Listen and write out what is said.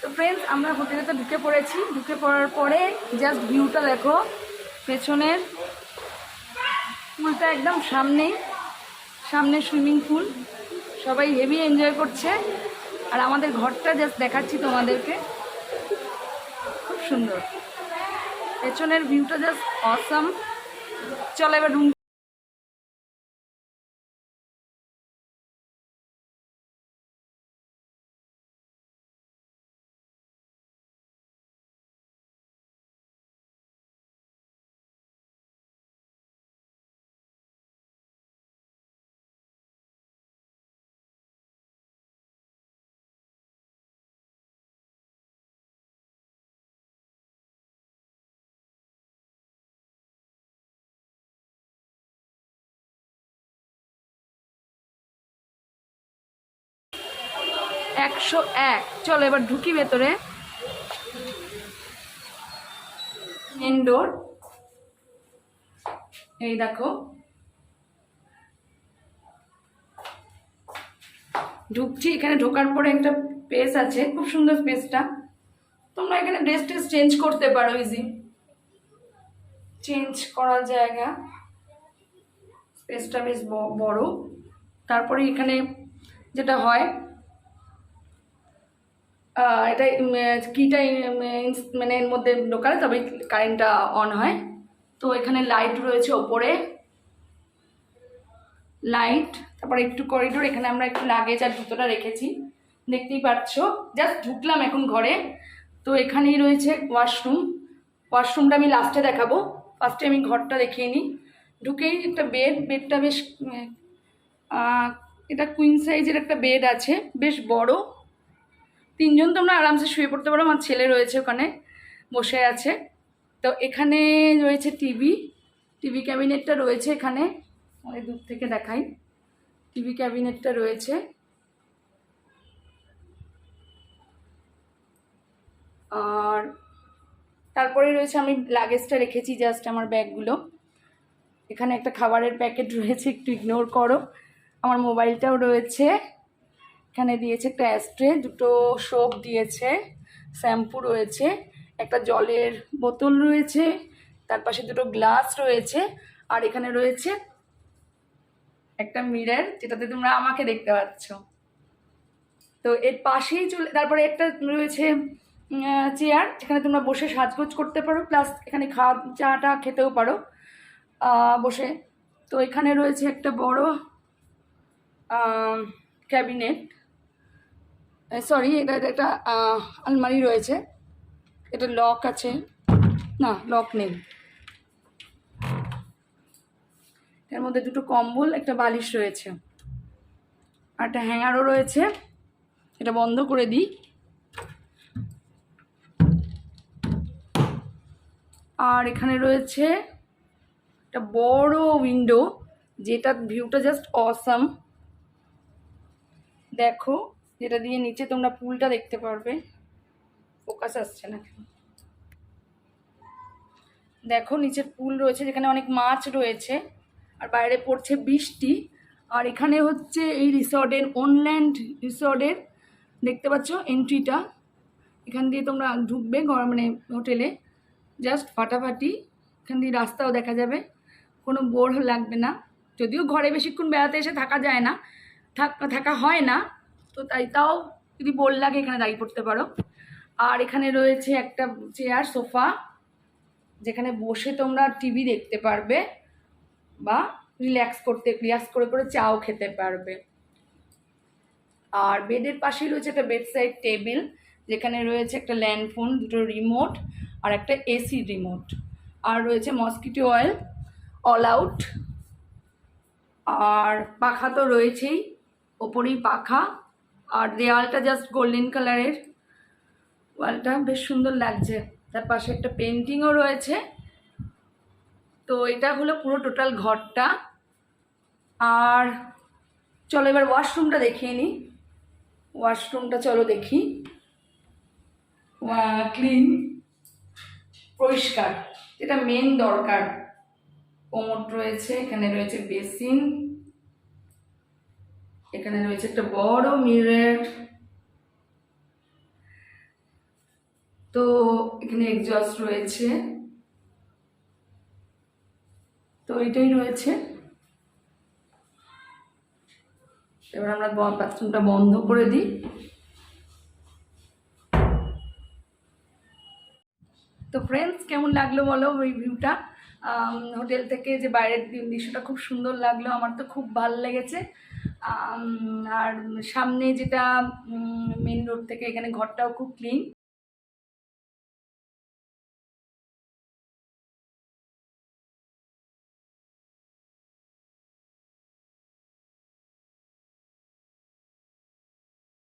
তো ফ্রেন্ডস, আমরা হোটেলে তো ঢুকে পড়েছি। ঢুকে পড়ার পরে জাস্ট ভিউটা দেখো, পেছনের পুলটা একদম সামনে সুইমিং পুল, সবাই হেভি এনজয় করছে। আর আমাদের ঘরটা জাস্ট দেখাচ্ছি তোমাদেরকে, খুব সুন্দর, পেছনের ভিউটা জাস্ট অসাম। চলো এবার রুম। 101। চলো এবার ঢুকি ভেতরে। মেন ডোর, এই দেখো ঢুকছি। এখানে ঢোকার পরে একটা স্পেস আছে, খুব সুন্দর স্পেসটা। তোমরা এখানে ড্রেস ট্রেস চেঞ্জ করতে পারো, ইজি চেঞ্জ করার জায়গা। স্পেসটা বেশ বড়। তারপরে এখানে যেটা হয়, এটা কিটা মানে এর মধ্যে ঢোকালে তবে কারেন্টটা অন হয়। তো এখানে লাইট রয়েছে ওপরে, লাইট। তারপরে একটু করিডোর, এখানে আমরা একটু লাগেজ আর জুতোটা রেখেছি, দেখতেই পাচ্ছ। জাস্ট ঢুকলাম এখন ঘরে। তো এখানেই রয়েছে ওয়াশরুম। ওয়াশরুমটা আমি লাস্টে দেখাবো, ফার্স্টে আমি ঘরটা দেখিয়ে নিই। ঢুকেই একটা বেডটা বেশ এটা কুইন সাইজের একটা বেড আছে, বেশ বড়। 3 জন তোমরা আরামসে শুয়ে পড়তে পারো। আমার ছেলে রয়েছে ওখানে বসে আছে। তো এখানে রয়েছে টিভি ক্যাবিনেটটা রয়েছে এখানে, অনেক দূর থেকে দেখাই। টিভি ক্যাবিনেটটা রয়েছে। আর তারপরে রয়েছে, আমি লাগেজটা রেখেছি জাস্ট আমার ব্যাগগুলো। এখানে একটা খাবারের প্যাকেট রয়েছে, একটু ইগনোর করো। আমার মোবাইলটাও রয়েছে এখানে। দিয়েছে একটা অ্যাস্ট্রে, দুটো সোপ দিয়েছে, শ্যাম্পু রয়েছে, একটা জলের বোতল রয়েছে, তার পাশে দুটো গ্লাস রয়েছে। আর এখানে রয়েছে একটা মিরর, যেটাতে তোমরা আমাকে দেখতে পাচ্ছ। তো এর পাশেই তারপরে একটা রয়েছে চেয়ার, যেখানে তোমরা বসে সাজগোজ করতে পারো, প্লাস এখানে চাটা খেতেও পারো বসে। তো এখানে রয়েছে একটা বড় ক্যাবিনেট, সরি এটা একটা আলমারি রয়েছে। এটা লক আছে, না লক নেই। এর মধ্যে দুটো কম্বল, একটা বালিশ রয়েছে, আর একটা হ্যাঙ্গারও রয়েছে। এটা বন্ধ করে দিই। আর এখানে রয়েছে একটা বড় উইন্ডো, যেটা ভিউটা জাস্ট অসাম। দেখো, যেটা দিয়ে নিচে তোমরা পুলটা দেখতে পারবে। ফোকাস আসছে না, দেখো নিচের পুল রয়েছে, যেখানে অনেক মাছ রয়েছে। আর বাইরে পড়ছে বৃষ্টি। আর এখানে হচ্ছে এই রিসর্টের, অনল্যান্ড রিসর্টের, দেখতে পাচ্ছ এন্ট্রিটা। এখান দিয়ে তোমরা ঢুকবে মানে হোটেলে, জাস্ট ফাটাফাটি। এখান দিয়ে রাস্তাও দেখা যাবে, কোনো বোর লাগবে না। যদিও ঘরে বেশিক্ষণ বেড়াতে এসে থাকা যায় না, থাকা হয় না, তো তাও যদি বোর লাগে এখানে দাঁড়িয়ে পড়তে পারো। আর এখানে রয়েছে একটা চেয়ার, সোফা, যেখানে বসে তোমরা টিভি দেখতে পারবে বা রিল্যাক্স করে চাও খেতে পারবে। আর বেডের পাশেই রয়েছে একটা বেডসাইড টেবিল, যেখানে রয়েছে একটা ল্যান্ড ফোন, দুটো রিমোট, আর একটা এসি রিমোট। আর রয়েছে মসকিটো অয়েল, অল আউট। আর পাখা তো রয়েছেই, ওপরেই পাখা। আর দেওয়ালটা জাস্ট গোল্ডেন কালারের, ওয়ালটা বেশ সুন্দর লাগছে। তার পাশে একটা পেন্টিংও রয়েছে। তো এটা হলো পুরো টোটাল ঘরটা। আর চলো এবার ওয়াশরুমটা দেখিয়ে নিই। ওয়াশরুমটা চলো দেখি। ক্লিন, পরিষ্কার, এটা মেন দরকার। কোমোড রয়েছে, এখানে রয়েছে বেসিন, এখানে রয়েছে একটা বড় মিরর। তো এখানে এক্সজস্ট রয়েছে, তো এটাই রয়েছে। এবার আমরা বাথরুমটা বন্ধ করে দিই। তো ফ্রেন্ডস, কেমন লাগলো বলো ওই ভিউটা হোটেল থেকে, যে বাইরের দৃশ্যটা খুব সুন্দর লাগলো, আমার তো খুব ভালো লেগেছে। আর সামনে যেটা মেন রোড থেকে, এখানে ঘরটাও খুব ক্লিন।